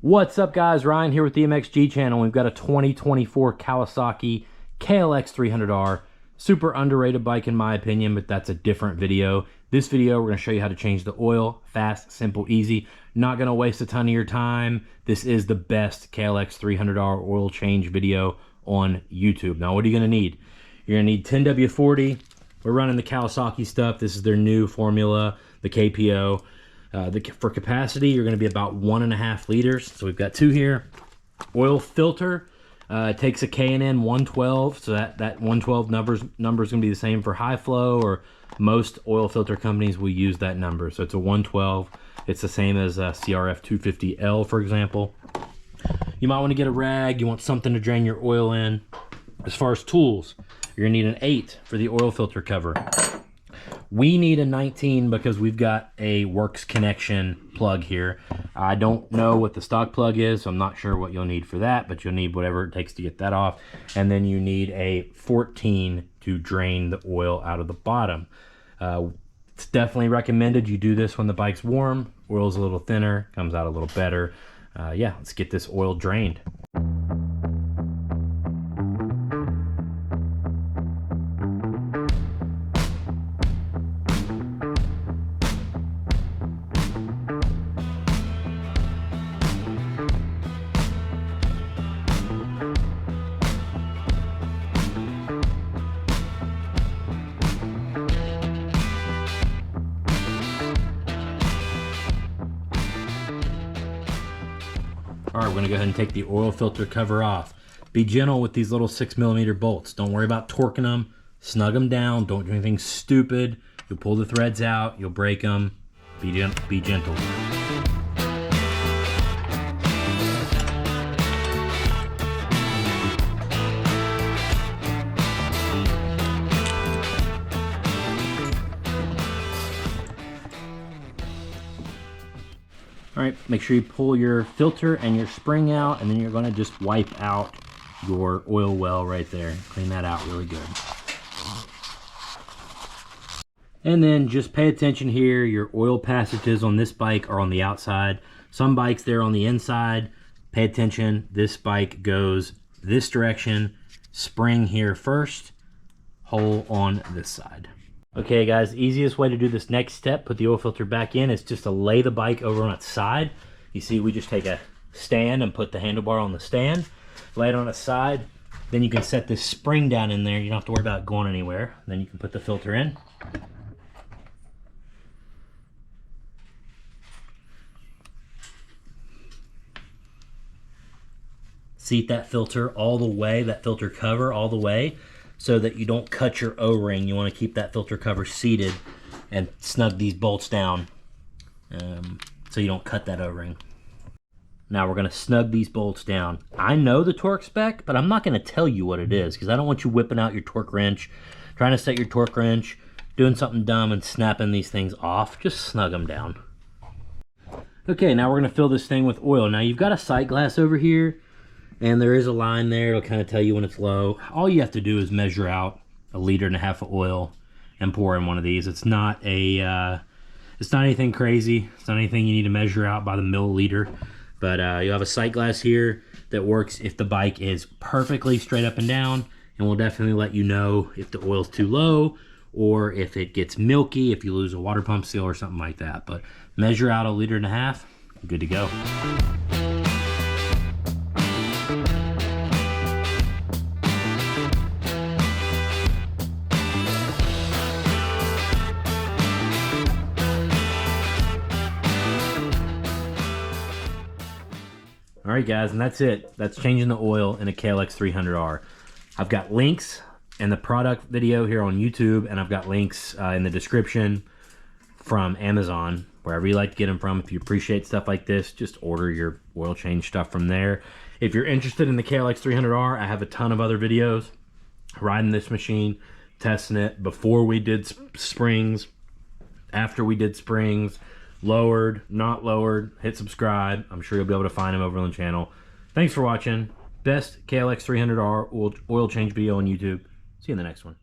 What's up guys, Ryan here with the MXG channel. We've got a 2024 Kawasaki KLX300R. Super underrated bike in my opinion, but that's a different video. This video, we're gonna show you how to change the oil. Fast, simple, easy. Not gonna waste a ton of your time. This is the best KLX300R oil change video on YouTube. Now, what are you gonna need? You're gonna need 10W40. We're running the Kawasaki stuff. This is their new formula, the KPO. For capacity, you're going to be about 1.5 liters. So we've got two here. Oil filter takes a K&N 112. So that 112 number is going to be the same for high flow, or most oil filter companies will use that number. So it's a 112. It's the same as a CRF 250L, for example. You might want to get a rag. You want something to drain your oil in. As far as tools, you're going to need an 8 for the oil filter cover. We need a 19 because we've got a Works connection plug here. I don't know what the stock plug is, so I'm not sure what you'll need for that, but you'll need whatever it takes to get that off. And then you need a 14 to drain the oil out of the bottom. It's definitely recommended you do this when the bike's warm. Oil's a little thinner, comes out a little better. Yeah, let's get this oil drained. All right, we're gonna go ahead and take the oil filter cover off. Be gentle with these little 6mm bolts. Don't worry about torquing them. Snug them down. Don't do anything stupid. You'll pull the threads out. You'll break them. Be gentle. All right, make sure you pull your filter and your spring out, and then you're gonna just wipe out your oil well right there. Clean that out really good. And then just pay attention here. Your oil passages on this bike are on the outside. Some bikes, they're on the inside. Pay attention, this bike goes this direction. Spring here first, hole on this side. Okay guys, easiest way to do this next step, put the oil filter back in, is just to lay the bike over on its side. You see, we just take a stand and put the handlebar on the stand, lay it on its side, then you can set this spring down in there. You don't have to worry about it going anywhere. Then you can put the filter in. Seat that filter all the way, that filter cover all the way, so that you don't cut your O-ring. You want to keep that filter cover seated and snug these bolts down so you don't cut that O-ring. Now we're going to snug these bolts down. I know the torque spec, but I'm not going to tell you what it is because I don't want you whipping out your torque wrench, trying to set your torque wrench, doing something dumb and snapping these things off. Just snug them down. Okay, now we're going to fill this thing with oil. Now you've got a sight glass over here, and there is a line there. It'll kind of tell you when it's low. All you have to do is measure out 1.5 liters of oil and pour in one of these. It's not anything crazy. It's not anything you need to measure out by the milliliter. But you have a sight glass here that works if the bike is perfectly straight up and down, and will definitely let you know if the oil's too low or if it gets milky, if you lose a water pump seal or something like that. But measure out 1.5 liters, good to go. All right guys, and that's it. That's changing the oil in a KLX300R. I've got links in the product video here on YouTube, and I've got links in the description from Amazon, wherever you like to get them from. If you appreciate stuff like this, just order your oil change stuff from there. If you're interested in the KLX300R, I have a ton of other videos riding this machine, testing it before we did springs, after we did springs, lowered, not lowered. Hit subscribe. I'm sure you'll be able to find them over on the channel. Thanks for watching. Best KLX300R oil change video on YouTube. See you in the next one.